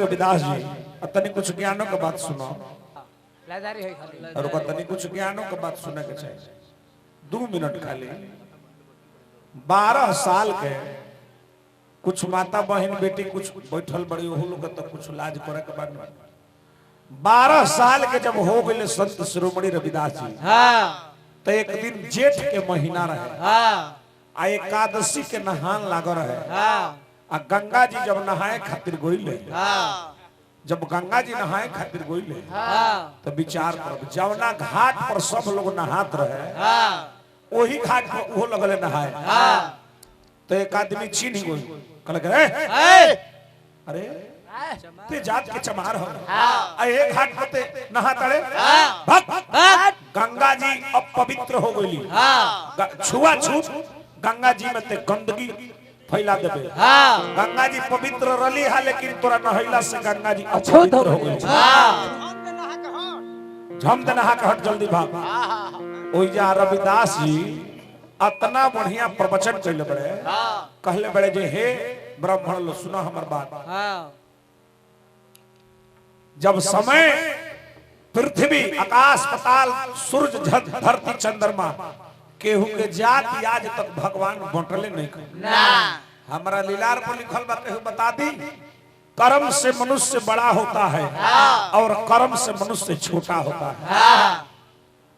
रविदास जी तनी कुछ ज्ञानों के बात सुनो और तनी कुछ ज्ञानों के बात सुने के चाहिए 2 मिनट खाली 12 साल के कुछ माता बहन बेटी कुछ बैठल बड़ी ओहू लोग तो कुछ लाज करे के बाद 12 साल के जब हो गए संत शिरोमणि रविदास जी तो एक दिन जेठ के महीना रहे आ एकादशी के नहान लागो रहे आ गंगा जी जब नहाए खातिर गोइले जब गंगा जी नहाए खातिर गोइले तो विचार कर जवना घाट पर सब लोग नहात रहे वही घाट पर वो लगले नहाए तो एक आदमी चिन्ह गोई कहले अरे ते जात के चमार हो आ एक घाट पर ते नहातड़े भक्त गंगा जी अब पवित्र हो गईली छुआ छूत गंगा जी में ते गंदगी फैला देबे गंगा जी पवित्र रली है लेकिन तोरा नहैला से गंगा जी अपवित्र हो गई झम दे नहा के हट जल्दी भाग ओइ जा रविदास जी इतना बढ़िया प्रवचन कइले बड़े कहले बड़े जे हे ब्राह्मण लो सुनो हमर बात जब समय पृथ्वी आकाश पाताल सूरज धरती चंद्रमा केहू के जाति आज तक भगवान बंटले नहीं ना हमारा लीलार पर लिखल बा केहू बता दी कर्म से मनुष्य बड़ा होता है और कर्म से मनुष्य छोटा होता है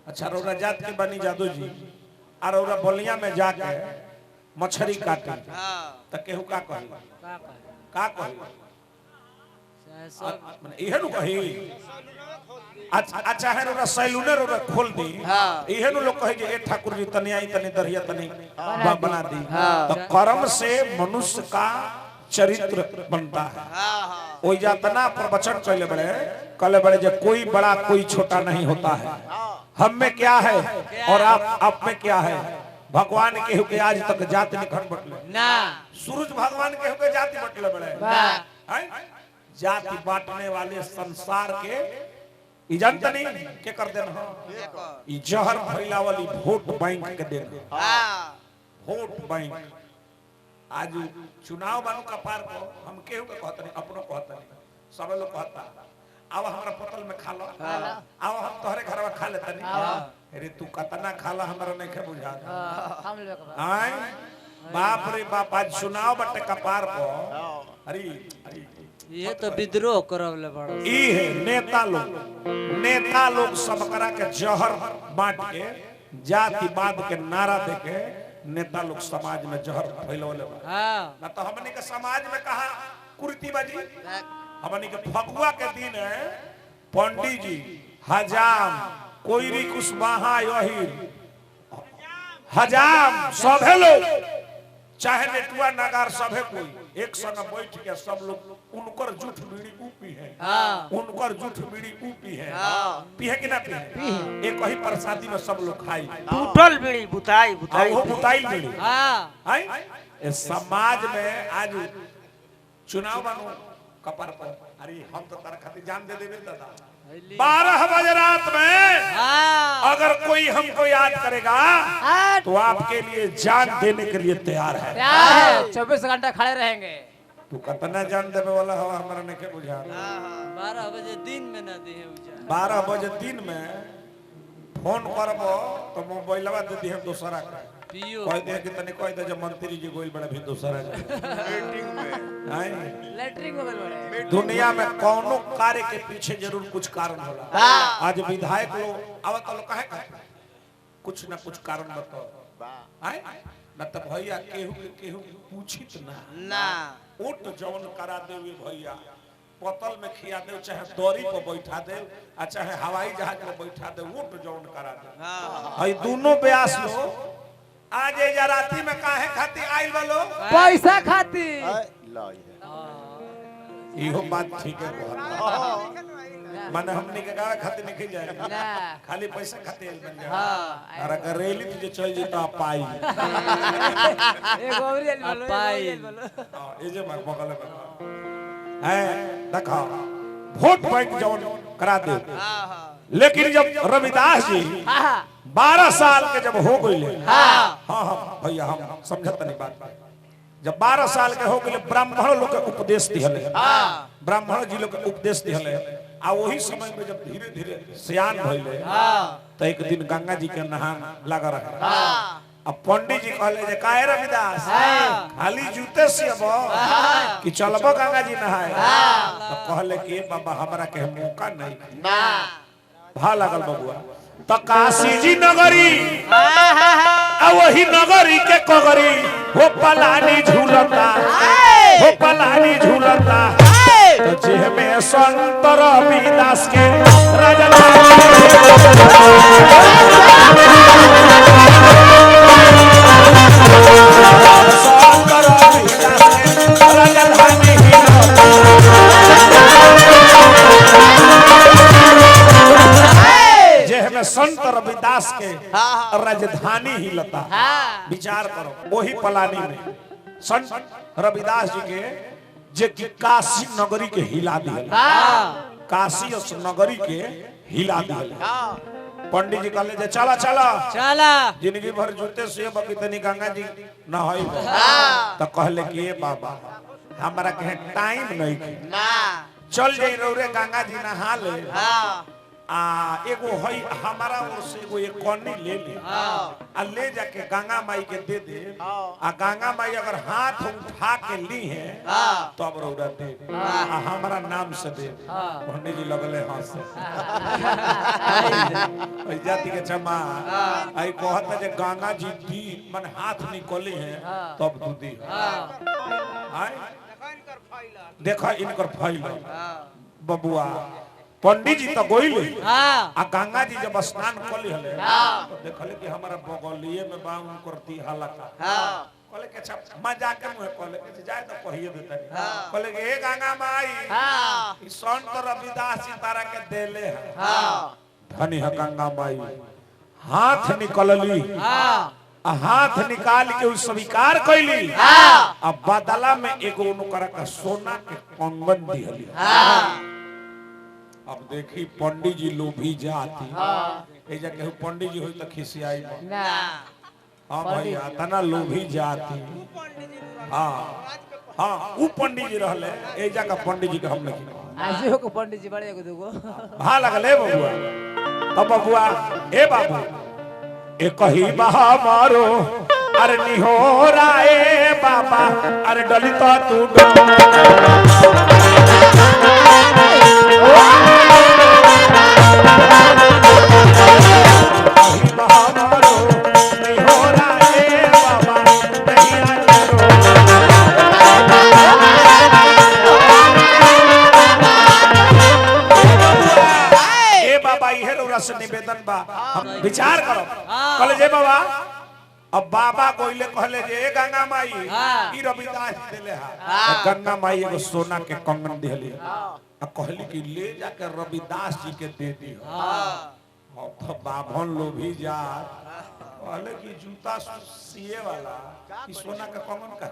अच्छा रौरा जात के बनी जादू जी और रौरा बलिया में जाके मछली काटे त केहू का कही माने इहे नु कही अच्छा है रोरा सैलूने रोरा खोल दी इहे नु लोग कहे जे ए ठाकुर जी तनी आई तनी दरिया तनी बना दी तो कर्म से मनुष्य का चरित्र बनता है ओइ जातना प्रवचन कहले बड़े जे कोई बड़ा कोई छोटा नहीं होता है हम में क्या है और आप में क्या है भगवान केहू के आज तक जाति निखट बटले ना सूरज भगवान केहू के जाति बटले बड़े जाति बांटने वाले संसार के इजंत नहीं के कर देना ई जहर फैलावली वोट बैंक के देना वोट बैंक आज चुनाव बानू का पार को हम केहू के कहत नहीं अपनो कहत नहीं सब लोग कहता आव हमरा पतल में खा लो आव हम तोहरे घर में खा लेते नहीं अरे तू कतना खाला हमरा नहीं के बुझा हम लोग आय बाप रे बाप आज चुनाव बटे कपार को अरे अरे ये तो विद्रोह करवले बड़ा ई है नेता लोग सब करा के जहर बांट के जातिवाद के नारा देके नेता लोग समाज में जहर फैलौले ना तो हमनी के समाज में कहा कुर्ती बाजी हमनी के फगुआ के दिन है पंडित जी हजाम कोईरी कुशवाहा यही हजाम सभे लोग चाहे नेटुआ नगार सभे कोई एक संग बैठ के सब लोग उनकर जूठ बीड़ी ऊपी है उनकर जूठ बीड़ी ऊपी है पीहे कि ना पीहे एक ही प्रसादी में सब लोग खाई टूटल बीड़ी बुताई वो बुताई बीड़ी हां समाज में आज चुनाव बानू कपर पर अरे हम तो तार खातिर जान दे देबे दादा 12 बजे रात में अगर कोई हमको याद करेगा तो आपके लिए जान देने के लिए तैयार है 24 घंटा खड़े रहेंगे तू कितना जान देवे वाला हवा हमरा नहीं के बुझा 12 बजे दिन में ना दिए 12 बजे दिन में फोन करबो तो मोबाइलवा दे दिए दूसरा का पियो कह दे कि तने कह दे जब मंत्री जी गोइल बड़ा भी दूसरा मीटिंग में हां लेटरिंग में बड़े दुनिया में कोनो कार्य के पीछे जरूर कुछ कारण होला आज विधायक लोग आवत लोग काहे कुछ ना कुछ कारण बताओ हां न त भैया केहू पूछित ना ओट जवन करा देवे भैया पतल में खिया दे चाहे दौरी पर बैठा दे आ चाहे हवाई जहाज में बैठा दे ओट जवन करा दे हई दोनों ब्यास लोग आज ये राती में काहे खाती आइल वालो पैसा खाती इहो बात ठीक है माने हमनी के गावे खाती नहीं जाए ना खाली पैसा खाती आइल बन जा अरे करेली तुझे चल जेता पाई एक ओवरियल बोलो पाई ये जे बगल में है देखो वोट बैंक जवन करा दे लेकिन जब रविदास जी 12 साल के जब हो गए हां हां भैया हम समझत नहीं बात जब 12 साल के हो गए ब्राह्मण लोग के उपदेश दिहले ब्राह्मण जी लोग के उपदेश दिहले आ वही समय में जब धीरे धीरे सियान भइले तो एक दिन गंगा जी के नहान लगा रहा अब पंडित जी कहले जे काहे रविदास खाली जूते सियबो कि चलबो गंगा जी नहाए तो कहले कि बाबा हमरा के मौका नहीं ना भा लागल बबुआ तो काशी जी नगरी आ वही नगरी के कोगरी हो पलानी झूलता हो पलानी झूलता तो जेह में संत रविदास के राजा संत रविदास के राजधानी हिलता विचार करो वही पलानी में संत रविदास जी के जे कि काशी नगरी के हिला दिया काशी उस नगरी के हिला दिया पंडित जी कहले जे चला चला चला जिंदगी भर जूते से बकितनी गंगा जी नहाई तो कहले कि ये बाबा हमारा के टाइम नहीं ना चल जाई रौरे गंगा जी नहा ले एगो हई हमारा ओर से एगो एक कौनी ले ले आ ले जाके गंगा माई के दे दे आ गंगा माई अगर हाथ उठा के ली है तो अब रौरा दे आ हमारा नाम से दे पंडित जी लगले हंस ओई जाति के चमा आई कहत जे गंगा जी दी मन हाथ निकली है तब दूधी हाय देखा इनकर फाइल बबुआ पंडित जी तो गोइले आ गंगा जी जब स्नान कली हले तो देखले कि हमारा बगलिए में बाऊ करती हलका कहले के अच्छा मजाक के मुंह कहले कि जाए तो कहिए देता कहले कि ए गंगा माई ई संत रविदास जी तारा के देले है धनी है गंगा माई हाथ निकलली आ हाथ निकाल के उ स्वीकार कैली आ बदला में एगो उनकर का सोना के कंगन दिहली अब देखी पंडित जी लोभी जाती एजा केहू पंडित जी होई त खिसियाई ना हां भैया तना लोभी जाती हां हां उ पंडित जी रहले एजा का पंडित जी के हम नहीं आजियो को पंडित जी बड़े एगो दुगो भा लगले बबुआ तब बबुआ ए बाबू ए कही बहा मारो अरे निहोरा ए बाबा अरे डलिता तू निवेदन बा हम विचार करो कहले जे बाबा अब बाबा कोइले कहले जे गंगा माई ई रविदास देले हा गंगा माई एगो सोना के कंगन देली आ कहली कि ले जाके रविदास जी के दे दी अब तो बाभन लोभी जा कहले कि जूता सिए वाला ई सोना के कंगन का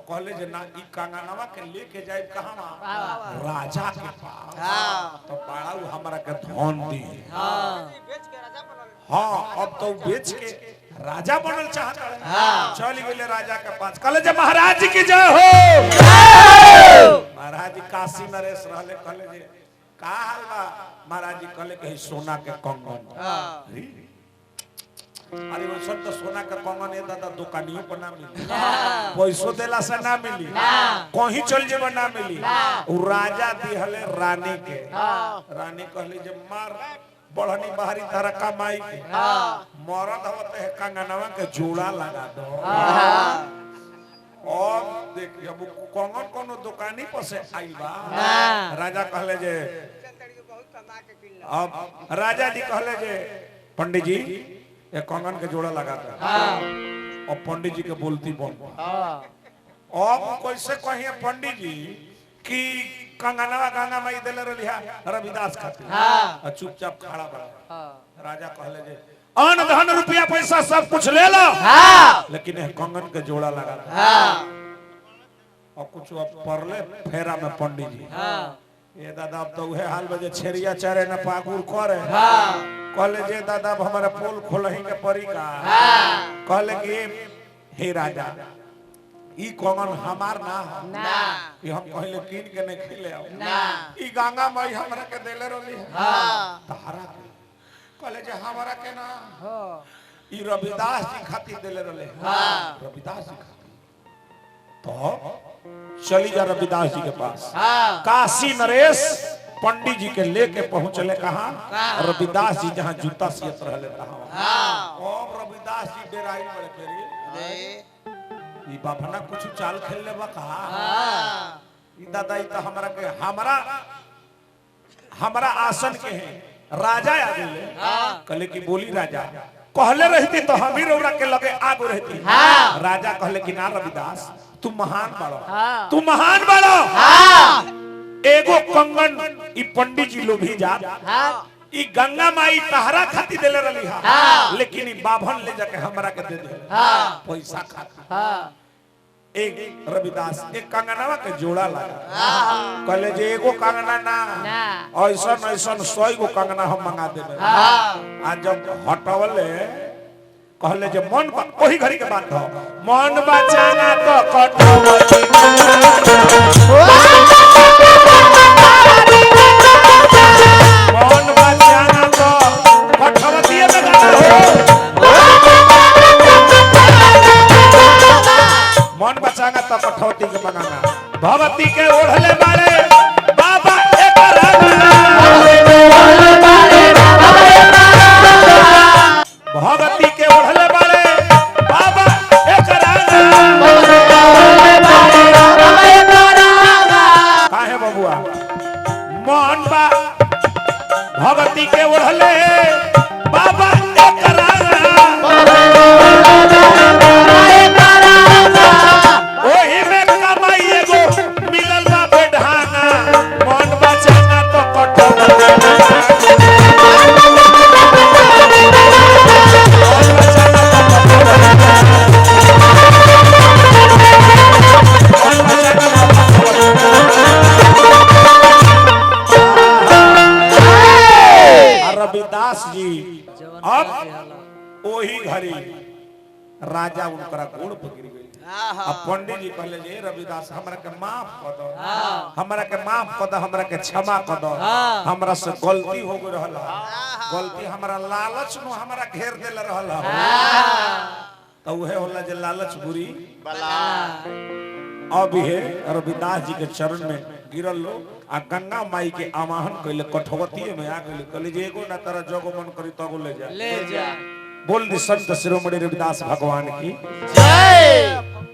कहले जे ना ई कंगनवा के लेके जाए कहां राजा के पास तो बाड़ाऊ हमरा के धन दी हां अब तो बेच के राजा बनल चाहत चल गेले राजा के पास कहले जे महाराज की जय हो महाराज जी काशी नरेश रहले कहले जे का हाल बा महाराज जी कहले कि सोना के कंगन अरे वो सब तो सोना का कंगन है दादा दुकानियों पर ना मिली पैसों देला से ना मिली कहीं चल जेबा ना मिली उ राजा दिहले रानी के रानी कहली जे मार बढ़नी बाहरी तारा कमाई के मरद होते है कंगनवा के जोड़ा लगा दो और देखिए अब कंगन कोनो दुकानी पर से आई बा राजा कहले जे अब राजा जी कहले जे पंडित जी एक कंगन के जोड़ा लगा था और पंडित जी के बोलती बन अब कैसे कहिए पंडित जी कि कंगनवा गंगा माई देले रलिया रविदास खातिर चुपचाप खड़ा बा राजा कहले जे अन धन रुपया पैसा सब कुछ ले लो लेकिन कंगन के जोड़ा लगा और कुछ अब परले फेरा में पंडित जी ये दादा अब तो उहे हाल बजे छेरिया चारे न पागुर करे कहले जे दादा अब हमारा पोल खोलही के परी का कहले कि हे राजा ई कंगन हमार ना हो ना कि हम पहले कीन के नहीं खिले आओ ना ई गंगा माई हमरा के देले रहली हां तहरा कहले जे हमरा के ना हो ई रविदास जी खातिर देले रहले हां रविदास जी खातिर तो चली जा रविदास जी के पास हां काशी नरेश पंडित जी के लेके पहुंचले कहां रविदास जी जहां जूता सियत रहले तहां हां और रविदास जी डेराई पड़े फेरी ई बाभना कुछ चाल खेल ले बा कहा हां ई दादा ई तो हमरा आसन के है राजा आ गेले कहले कि बोली राजा कहले रहती तो हम ही रौरा के लगे आग रहती राजा कहले कि ना रविदास तू महान बाड़ो एगो कंगन ई पंडित जी लोभी जा ई गंगा माई तहरा खाती देले रहली लेकिन ई बाभन ले जाके हमरा के दे दे पैसा खाती एक रविदास एक कंगनवा के जोड़ा लगा कहले जे एगो कंगना ना ऐसन ऐसन 100 गो कंगना हम मंगा देबे आज जब हटवले कहले जे मन ओही घड़ी के बात हो मन बचाना तो कटवती मन बचाना तो कटवती में गाना हो मन बचाना तो कठौती के बनाना भगवती के ओढ़ले बारे बाबा एक भगवती के ओढ़ले बारे बाबा एक काहे बबुआ मन बा भगवती के ओढ़ले बाबा एक ओही में कमाई एगो मिलल बा बेढाना मन बचाना तो रविदास जी अब ओही घड़ी राजा उनकरा गोड़ पकड़ गई अब पंडित जी कहले जे रविदास हमरा के माफ कर दो हमरा के माफ कर दो हमरा के क्षमा कर दो हमरा से गलती हो गई रहल गलती हमरा लालच नु हमरा घेर देले रहल तो उहे होला जे लालच बुरी बला अब हे रविदास जी के चरण में गिरल लो आ गंगा माई के आवाहन कइले कठवती में आ गइले कहले जे एगो ना तारा जगो मन करी तगो ले जा बोल दी संत शिरोमणि रविदास भगवान की जय।